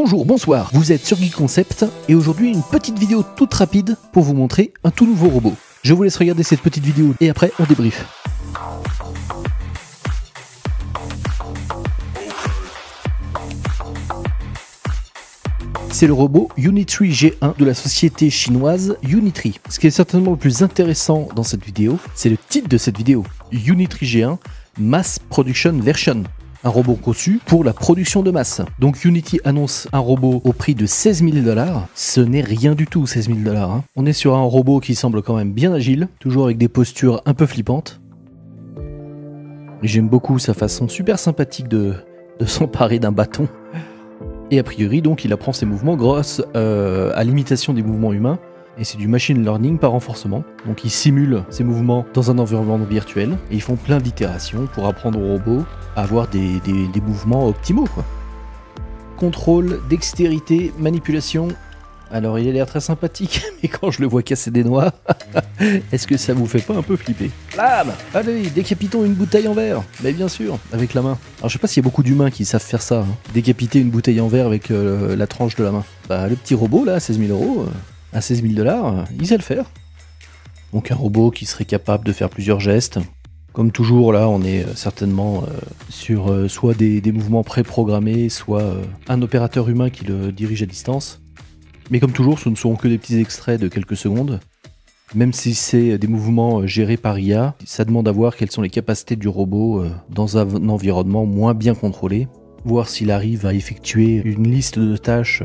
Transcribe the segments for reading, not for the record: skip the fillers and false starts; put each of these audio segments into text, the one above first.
Bonjour, bonsoir, vous êtes sur Geek Concept et aujourd'hui une petite vidéo toute rapide pour vous montrer un tout nouveau robot. Je vous laisse regarder cette petite vidéo et après on débrief. C'est le robot Unitree G1 de la société chinoise Unitree. Ce qui est certainement le plus intéressant dans cette vidéo, c'est le titre de cette vidéo. Unitree G1 Mass Production Version. Un robot conçu pour la production de masse. Donc Unitree annonce un robot au prix de 16 000 $. Ce n'est rien du tout 16 000 $. Hein. On est sur un robot qui semble quand même bien agile, toujours avec des postures un peu flippantes. J'aime beaucoup sa façon super sympathique de s'emparer d'un bâton. Et a priori, donc, il apprend ses mouvements grâce à l'imitation des mouvements humains. Et c'est du machine learning par renforcement. Donc, il simule ses mouvements dans un environnement virtuel. Et ils font plein d'itérations pour apprendre au robot à avoir des mouvements optimaux, quoi. Contrôle, dextérité, manipulation. Alors, il a l'air très sympathique, mais quand je le vois casser des noix, est-ce que ça vous fait pas un peu flipper? Blam! Allez, décapitons une bouteille en verre. Mais bien sûr, avec la main. Alors, je sais pas s'il y a beaucoup d'humains qui savent faire ça, hein. Décapiter une bouteille en verre avec la tranche de la main. Bah, le petit robot, là, 16 000 €, à 16 000 $, il sait le faire. Donc, un robot qui serait capable de faire plusieurs gestes. Comme toujours, là, on est certainement sur soit des mouvements préprogrammés, soit un opérateur humain qui le dirige à distance. Mais comme toujours, ce ne seront que des petits extraits de quelques secondes. Même si c'est des mouvements gérés par IA, ça demande à voir quelles sont les capacités du robot dans un environnement moins bien contrôlé. Voir s'il arrive à effectuer une liste de tâches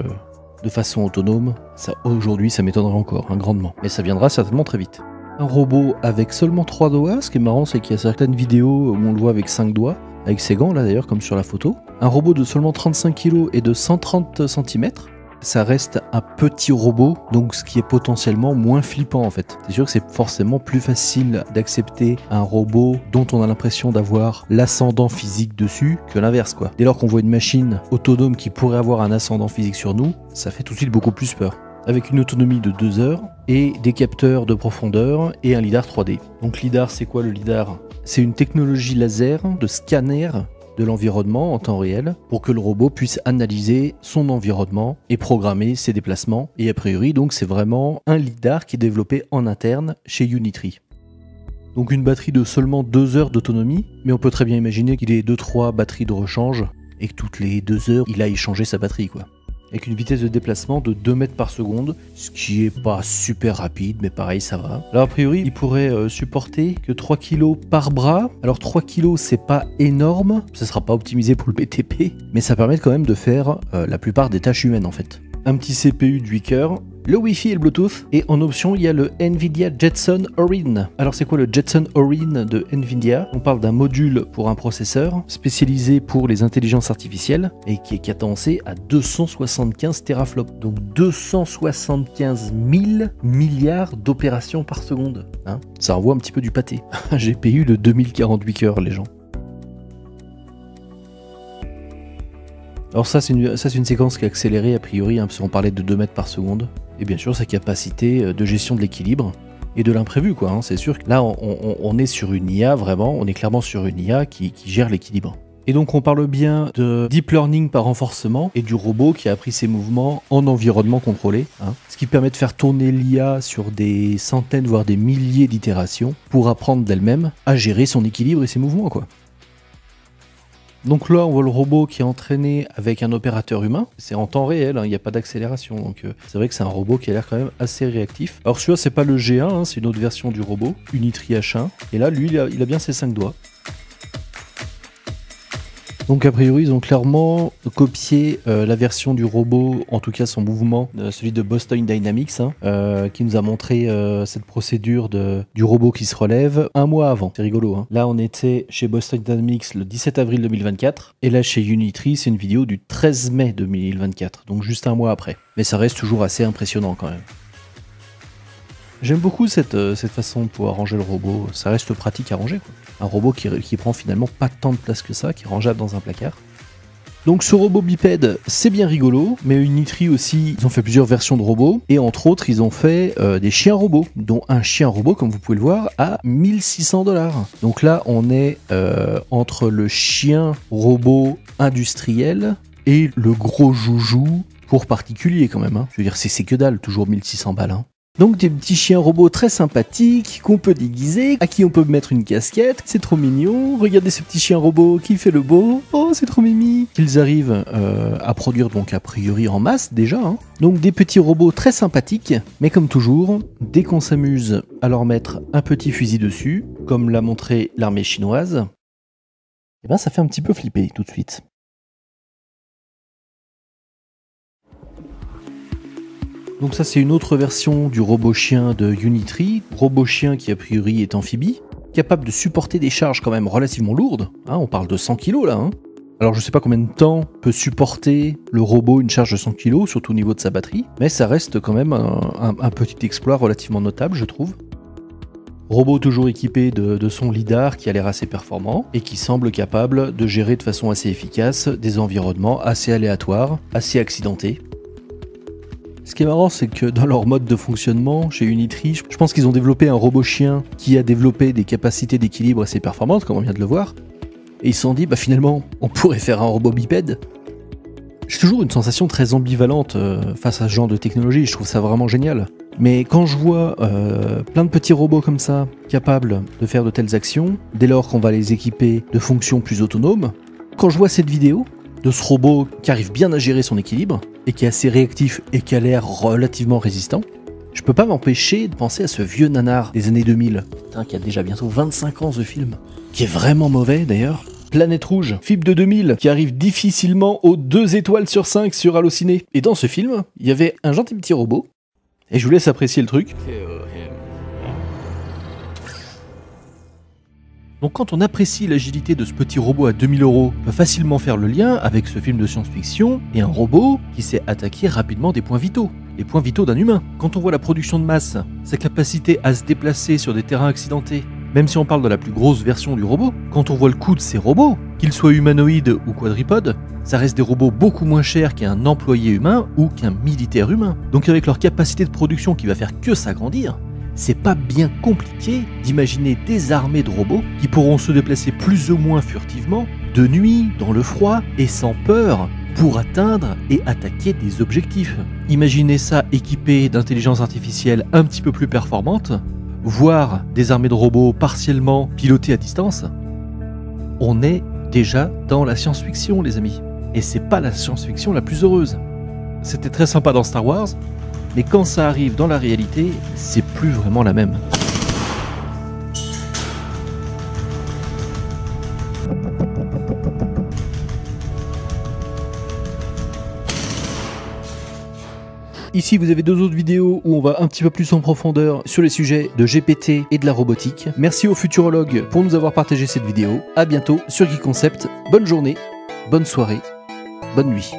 de façon autonome. Ça, aujourd'hui, ça m'étonnerait encore, hein, grandement. Mais ça viendra certainement très vite. Un robot avec seulement 3 doigts. Ce qui est marrant, c'est qu'il y a certaines vidéos où on le voit avec 5 doigts. Avec ses gants, là d'ailleurs, comme sur la photo. Un robot de seulement 35 kg et de 130 cm. Ça reste un petit robot, donc ce qui est potentiellement moins flippant en fait. C'est sûr que c'est forcément plus facile d'accepter un robot dont on a l'impression d'avoir l'ascendant physique dessus que l'inverse, quoi. Dès lors qu'on voit une machine autonome qui pourrait avoir un ascendant physique sur nous, ça fait tout de suite beaucoup plus peur. Avec une autonomie de 2 heures et des capteurs de profondeur et un lidar 3D. Donc lidar, c'est quoi le lidar? C'est une technologie laser de scanner de l'environnement en temps réel pour que le robot puisse analyser son environnement et programmer ses déplacements. Et a priori, donc, c'est vraiment un lidar qui est développé en interne chez Unitree. Donc une batterie de seulement 2 heures d'autonomie, mais on peut très bien imaginer qu'il ait 2-3 batteries de rechange et que toutes les 2 heures, il aille changer sa batterie, quoi. Avec une vitesse de déplacement de 2 mètres par seconde, ce qui est pas super rapide, mais pareil, ça va. Alors a priori, il pourrait supporter que 3 kg par bras. Alors 3 kg, c'est pas énorme, ça sera pas optimisé pour le BTP, mais ça permet quand même de faire la plupart des tâches humaines en fait. Un petit CPU de 8 cœurs, le Wi-Fi et le Bluetooth, et en option il y a le Nvidia Jetson Orin. Alors c'est quoi le Jetson Orin de Nvidia? On parle d'un module pour un processeur spécialisé pour les intelligences artificielles et qui est cadencé à 275 teraflops, donc 275 000 milliards d'opérations par seconde, hein. Ça envoie un petit peu du pâté. GPU de 2048 cœurs les gens. Alors ça c'est une séquence qui est accélérée a priori, hein, parce qu'on parlait de 2 mètres par seconde. Et bien sûr sa capacité de gestion de l'équilibre et de l'imprévu, quoi, hein. C'est sûr que là on est sur une IA vraiment, on est clairement sur une IA qui gère l'équilibre. Et donc on parle bien de deep learning par renforcement et du robot qui a appris ses mouvements en environnement contrôlé, hein, ce qui permet de faire tourner l'IA sur des centaines voire des milliers d'itérations pour apprendre d'elle-même à gérer son équilibre et ses mouvements, quoi. Donc là, on voit le robot qui est entraîné avec un opérateur humain. C'est en temps réel, hein, il n'y a pas d'accélération. Donc c'est vrai que c'est un robot qui a l'air quand même assez réactif. Alors celui-là, c'est pas le G1, hein, c'est une autre version du robot, Unitree H1. Et là, lui, il a bien ses 5 doigts. Donc a priori, ils ont clairement copié la version du robot, en tout cas son mouvement, celui de Boston Dynamics, hein, qui nous a montré cette procédure du robot qui se relève un mois avant. C'est rigolo, hein. Là, on était chez Boston Dynamics le 17 avril 2024, et là chez Unitree, c'est une vidéo du 13 mai 2024, donc juste un mois après. Mais ça reste toujours assez impressionnant quand même. J'aime beaucoup cette façon de pouvoir ranger le robot, ça reste pratique à ranger, quoi. Un robot qui prend finalement pas tant de place que ça, qui est rangeable dans un placard. Donc ce robot bipède, c'est bien rigolo, mais Unitree aussi, ils ont fait plusieurs versions de robots, et entre autres, ils ont fait des chiens robots, dont un chien robot, comme vous pouvez le voir, à 1600 $. Donc là, on est entre le chien robot industriel Et le gros joujou pour particulier quand même. Hein. Je veux dire, c'est que dalle, toujours 1600 balles. Hein. Donc des petits chiens robots très sympathiques, qu'on peut déguiser, à qui on peut mettre une casquette, c'est trop mignon, regardez ce petit chien robot qui fait le beau, oh c'est trop mimi. Qu'ils arrivent à produire donc a priori en masse déjà, hein. Donc des petits robots très sympathiques, mais comme toujours, dès qu'on s'amuse à leur mettre un petit fusil dessus, comme l'a montré l'armée chinoise, eh ben ça fait un petit peu flipper tout de suite. Donc ça c'est une autre version du robot chien de Unitree, robot chien qui a priori est amphibie, capable de supporter des charges quand même relativement lourdes, hein, on parle de 100 kg là. Hein. Alors je sais pas combien de temps peut supporter le robot une charge de 100 kg, surtout au niveau de sa batterie, mais ça reste quand même un petit exploit relativement notable je trouve. Robot toujours équipé de son lidar qui a l'air assez performant et qui semble capable de gérer de façon assez efficace des environnements assez aléatoires, assez accidentés. Ce qui est marrant, c'est que dans leur mode de fonctionnement, chez Unitree, je pense qu'ils ont développé un robot chien qui a développé des capacités d'équilibre assez performantes, comme on vient de le voir. Et ils se sont dit, bah finalement, on pourrait faire un robot bipède. J'ai toujours une sensation très ambivalente face à ce genre de technologie, je trouve ça vraiment génial. Mais quand je vois plein de petits robots comme ça, capables de faire de telles actions, dès lors qu'on va les équiper de fonctions plus autonomes, quand je vois cette vidéo de ce robot qui arrive bien à gérer son équilibre, et qui est assez réactif et qui a l'air relativement résistant, je peux pas m'empêcher de penser à ce vieux nanar des années 2000, putain, qui a déjà bientôt 25 ans ce film, qui est vraiment mauvais d'ailleurs. Planète Rouge, film de 2000, qui arrive difficilement aux 2 étoiles sur 5 sur Allociné. Et dans ce film, il y avait un gentil petit robot, et je vous laisse apprécier le truc. Donc quand on apprécie l'agilité de ce petit robot à 2000 €, on peut facilement faire le lien avec ce film de science-fiction et un robot qui sait attaquer rapidement des points vitaux, les points vitaux d'un humain. Quand on voit la production de masse, sa capacité à se déplacer sur des terrains accidentés, même si on parle de la plus grosse version du robot, quand on voit le coût de ces robots, qu'ils soient humanoïdes ou quadripodes, ça reste des robots beaucoup moins chers qu'un employé humain ou qu'un militaire humain. Donc avec leur capacité de production qui va faire que s'agrandir, c'est pas bien compliqué d'imaginer des armées de robots qui pourront se déplacer plus ou moins furtivement, de nuit, dans le froid et sans peur, pour atteindre et attaquer des objectifs. Imaginez ça équipé d'intelligence artificielle un petit peu plus performante, voire des armées de robots partiellement pilotées à distance. On est déjà dans la science-fiction les amis, et c'est pas la science-fiction la plus heureuse. C'était très sympa dans Star Wars, mais quand ça arrive dans la réalité, c'est plus vraiment la même. Ici, vous avez 2 autres vidéos où on va un petit peu plus en profondeur sur les sujets de GPT et de la robotique. Merci aux futurologues pour nous avoir partagé cette vidéo. À bientôt sur Geek Concept. Bonne journée, bonne soirée, bonne nuit.